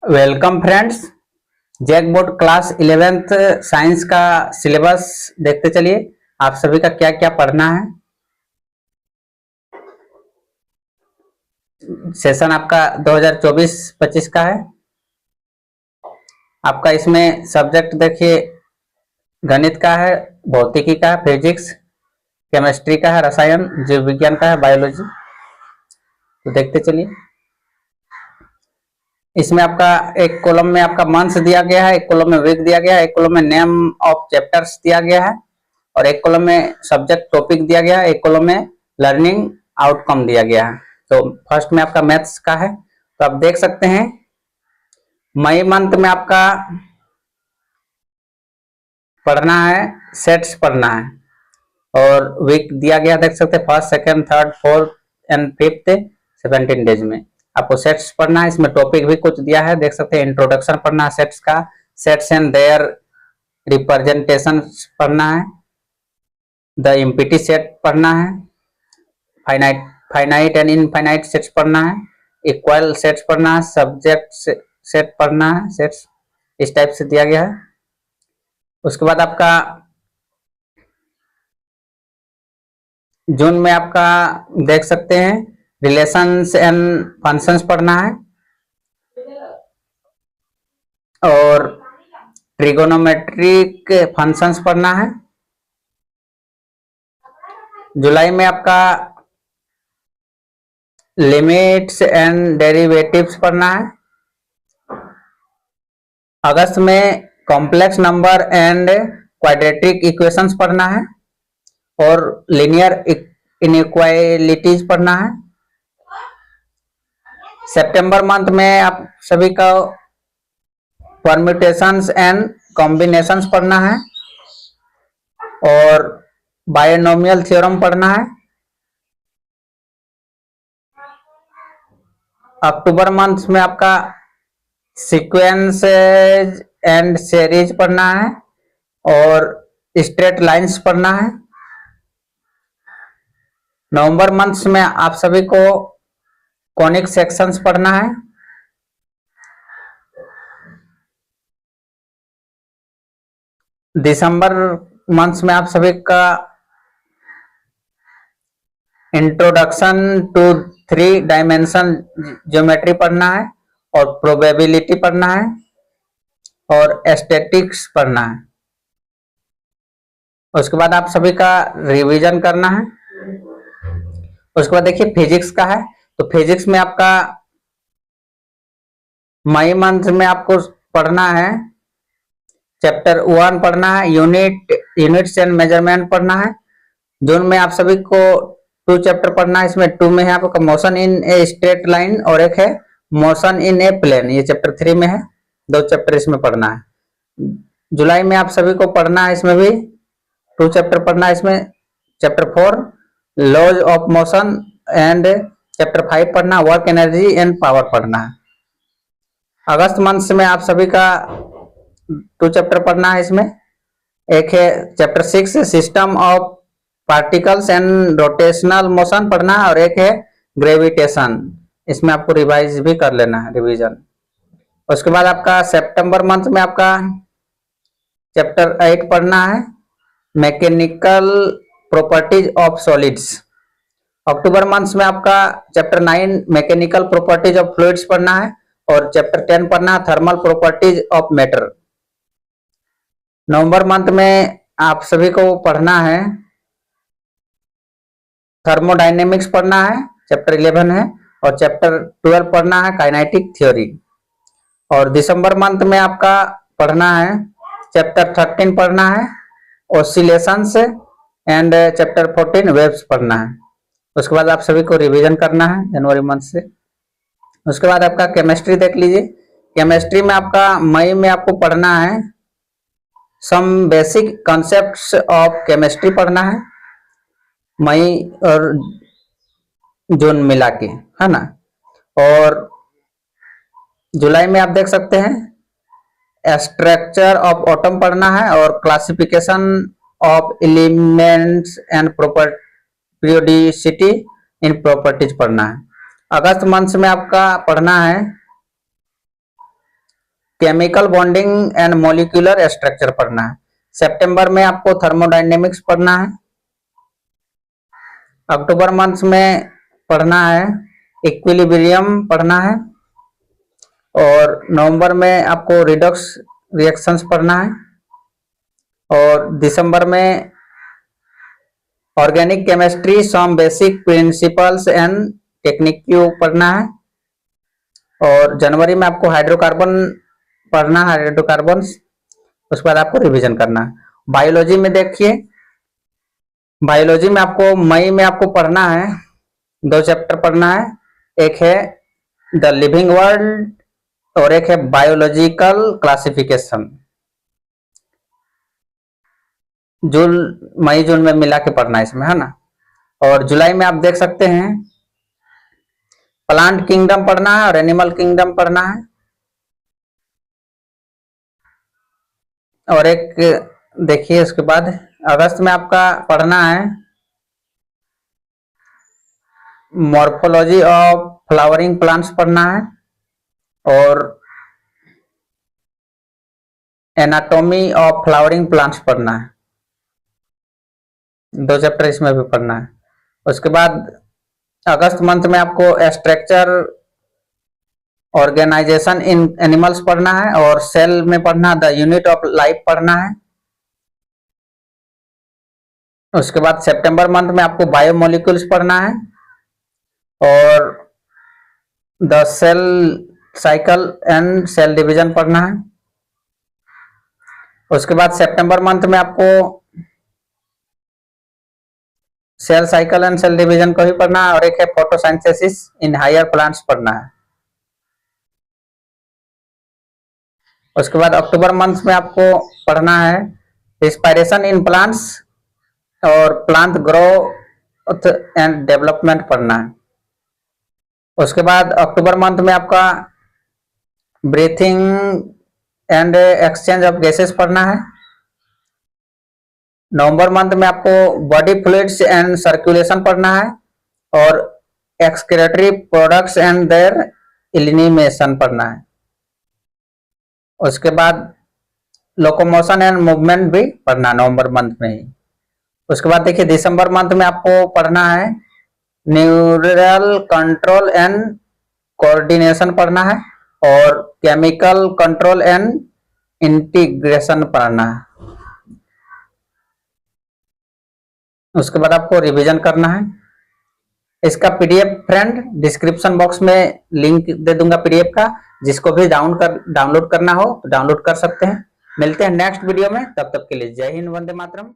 Welcome friends. जैकबोर्ड class 11th science का syllabus देखते चलिए। आप सभी का क्या क्या पढ़ना है। सेशन आपका 2024-25 का है। आपका इसमें सब्जेक्ट देखिए, गणित का है, भौतिकी का है, फिजिक्स, केमिस्ट्री का है, रसायन, जीव विज्ञान का है, बायोलॉजी। तो देखते चलिए। इसमें आपका एक कॉलम में आपका मंथ्स दिया गया है, एक कॉलम में वीक दिया गया है, एक कॉलम में नेम ऑफ चैप्टर्स दिया गया है और एक कॉलम में सब्जेक्ट टॉपिक दिया गया है, एक कॉलम में लर्निंग आउटकम दिया गया है। तो फर्स्ट में आपका मैथ्स का है। तो आप देख सकते हैं मई मंथ में आपका पढ़ना है, सेट्स पढ़ना है और वीक दिया गया, देख सकते हैं first, second, third, fourth and fifth 17 days में आपको सेट्स पढ़ना है। इसमें टॉपिक भी कुछ दिया है, देख सकते हैं इंट्रोडक्शन पढ़ना है सेट्स का, सेट्स एंड देयर रिप्रेजेंटेशन पढ़ना है, द एम्प्टी सेट पढ़ना है, फाइनाइट एंड इनफाइनाइट सेट्स पढ़ना है, इक्वल सेट्स पढ़ना है, सब्जेक्ट सेट पढ़ना है, सेट्स इस टाइप से दिया गया है। उसके बाद आपका जून में आपका देख सकते हैं रिलेशंस एंड फंक्शंस पढ़ना है और ट्रिगोनोमेट्रिक फंक्शंस पढ़ना है। जुलाई में आपका लिमिट्स एंड डेरिवेटिव्स पढ़ना है। अगस्त में complex number and quadratic equations पढ़ना है और लीनियर इनइक्वालिटीज पढ़ना है। सितंबर मंथ में आप सभी का परम्यूटेशंस एंड कॉम्बिनेशंस पढ़ना है और बायनोमियल थ्योरम पढ़ना है। अक्टूबर मंथ में आपका सीक्वेंसेज एंड सीरीज पढ़ना है और स्ट्रेट लाइंस पढ़ना है। नवंबर मंथ में आप सभी को कॉनिक सेक्शंस पढ़ना है। दिसंबर मंथ में आप सभी का इंट्रोडक्शन टू 3 डायमेंशन ज्योमेट्री पढ़ना है और प्रोबेबिलिटी पढ़ना है और एस्थेटिक्स पढ़ना है। उसके बाद आप सभी का रिवीजन करना है। उसके बाद देखिए फिजिक्स का है। तो फिजिक्स में आपका मई मंथ में आपको पढ़ना है, चैप्टर 1 पढ़ना है, यूनिट्स एंड मेजरमेंट पढ़ना है। जून में आप सभी को 2 चैप्टर पढ़ना है। इसमें 2 में है आपका motion in a straight line और एक है मोशन इन ए प्लेन, ये चैप्टर 3 में है। 2 चैप्टर इसमें पढ़ना है। जुलाई में आप सभी को पढ़ना है, इसमें भी 2 चैप्टर पढ़ना है। इसमें chapter 4 laws of motion and chapter 5 पढ़ना, वर्क एनर्जी एंड पावर पढ़ना है। अगस्त मंथ में आप सभी का 2 चैप्टर पढ़ना है। इसमें एक है chapter 6 system of particles and rotational motion पढ़ना है और एक है ग्रेविटेशन। इसमें आपको रिवाइज भी कर लेना है, रिवीजन। उसके बाद आपका सितंबर मंथ में आपका चैप्टर 8 पढ़ना है, mechanical properties of solids. October month में आपका chapter 9 mechanical properties of fluids पढ़ना है और चैप्टर 10 पढ़ना है thermal properties of matter. November month में आप सभी को पढ़ना है थर्मोडायनेमिक्स पढ़ना है, चैप्टर 11 है और चैप्टर 12 पढ़ना है काइनेटिक थ्योरी। और दिसंबर मंथ में आपका पढ़ना है चैप्टर 13 पढ़ना है ऑसिलेशंस एंड चैप्टर 14 वेव्स पढ़ना है। उसके बाद आप सभी को रिवीजन करना है जनवरी मंथ से। उसके बाद आपका केमिस्ट्री देख लीजिए। केमिस्ट्री में आपका मई में आपको पढ़ना है some basic concepts of chemistry पढ़ना है, मई और जून मिला के, है ना। और जुलाई में आप देख सकते हैं स्ट्रक्चर ऑफ एटम पढ़ना है और classification of elements and periodicity in properties पढ़ना है। अगस्त मंथ में आपका पढ़ना है chemical bonding and molecular structure पढ़ना है। सितंबर में आपको थर्मोडायनेमिक्स पढ़ना है। अक्टूबर मंथ में पढ़ना है इक्विलिब्रियम पढ़ना है। और नवंबर में आपको रिडॉक्स रिएक्शंस पढ़ना है। और दिसंबर में organic chemistry some basic principles and technique पढ़ना है। और जनवरी में आपको हाइड्रोकार्बन पढ़ना है, हाइड्रोकार्बन्स। उसके बाद आपको रिवीजन करना है। बायोलॉजी में देखिए, बायोलॉजी में आपको मई में आपको पढ़ना है 2 चैप्टर पढ़ना है। एक है द लिविंग वर्ल्ड और एक है बायोलॉजिकल क्लासिफिकेशन। मई जून में मिला के पढ़ना है इसमें, है ना। और जुलाई में आप देख सकते हैं प्लांट किंगडम पढ़ना है और एनिमल किंगडम पढ़ना है। और एक देखिए उसके बाद अगस्त में आपका पढ़ना है मॉर्फोलॉजी ऑफ फ्लावरिंग प्लांट्स पढ़ना है। और एनाटॉमी ऑफ फ्लावरिंग प्लांट्स पढ़ना है। 2 चैप्टर इसमें भी पढ़ना है। उसके बाद अगस्त मंथ में आपको स्ट्रक्चर ऑर्गेनाइजेशन इन एनिमल्स पढ़ना है। और सेल में पढ़ना द यूनिट ऑफ लाइफ पढ़ना है। उसके बाद सितंबर मंथ में आपको बायोमोलिक्यूल्स पढ़ना है और the cell cycle and cell division पढ़ना है। उसके बाद सितंबर मंथ में आपको cell cycle and cell division को ही पढ़ना है। और एक है फोटोसिंथेसिस इन हायर प्लांट्स पढ़ना है। उसके बाद अक्टूबर मंथ में आपको पढ़ना है रिस्पायरेशन इन प्लांट्स और प्लांट ग्रोथ एंड डेवलपमेंट पढ़ना है। उसके बाद अक्टूबर मंथ में आपका breathing and exchange of gases पढ़ना है। नवंबर मंथ में आपको बॉडी फ्लूइड्स एंड सर्कुलेशन पढ़ना है और excretory products and there elimination पढ़ना है। उसके बाद लोकोमोशन एंड मूवमेंट भी पढ़ना है नवंबर मंथ में ही। उसके बाद देखिए दिसंबर मंथ में आपको पढ़ना है न्यूरल कंट्रोल एंड कोऑर्डिनेशन पढ़ना है और केमिकल कंट्रोल एंड इंटीग्रेशन पढ़ना है। उसके बाद आपको रिवीजन करना है। इसका पीडीएफ फ्रेंड डिस्क्रिप्शन बॉक्स में लिंक दे दूंगा पीडीएफ का, जिसको भी डाउनलोड करना हो तो डाउनलोड कर सकते हैं। मिलते हैं नेक्स्ट वीडियो में, तब तक के लिए जय हिंद, वंदे मातरम।